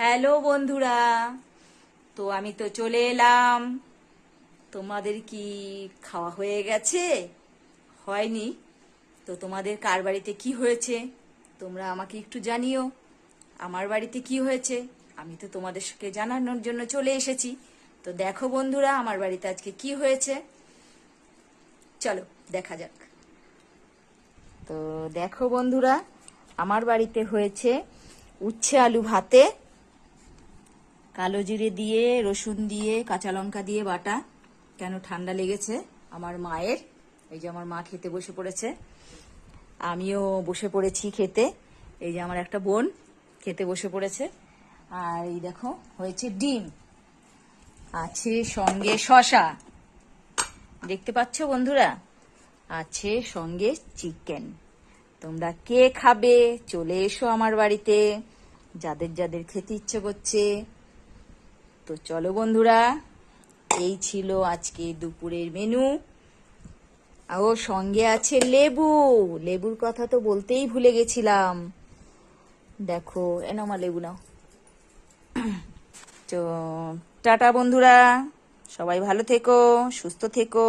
Hello বন্ধুরা, তো আমি তো চলে এলাম। তোমাদের কি খাওয়া হয়ে গেছে? হয়নি? তো তোমাদের কার বাড়িতে কি হয়েছে তোমরা আমাকে একটু জানিও। আমার বাড়িতে কি হয়েছে আমি তো তোমাদেরকে জানানোর জন্য চলে এসেছি। তো দেখো বন্ধুরা, আমার বাড়িতে আজকে কি হয়েছে, চলো দেখা যাক। তো দেখো বন্ধুরা, আমার বাড়িতে হয়েছে উচ্ছে আলু ভাতে, কালো জিরে দিয়ে, রসুন দিয়ে, কাঁচা লঙ্কা দিয়ে বাটা। কেন ঠান্ডা লেগেছে আমার মায়ের, এই যে আমার মা খেতে বসে পড়েছে, আমিও বসে পড়েছি খেতে। এই যে আমার একটা বোন খেতে বসে পড়েছে। আর এই দেখো হয়েছে ডিম, আছে সঙ্গে শসা, দেখতে পাচ্ছ বন্ধুরা, আছে সঙ্গে চিকেন। তোমরা কে খাবে চলে এসো আমার বাড়িতে, যাদের যাদের খেতে ইচ্ছে করছে। তো চলো বন্ধুরা, এই ছিল আজকে দুপুরের মেনু। ও সঙ্গে আছে লেবু, লেবুর কথা তো বলতেই ভুলে গেছিলাম। দেখো এনো মা লেবু নাও। তো টাটা বন্ধুরা, সবাই ভালো থেকো, সুস্থ থেকো।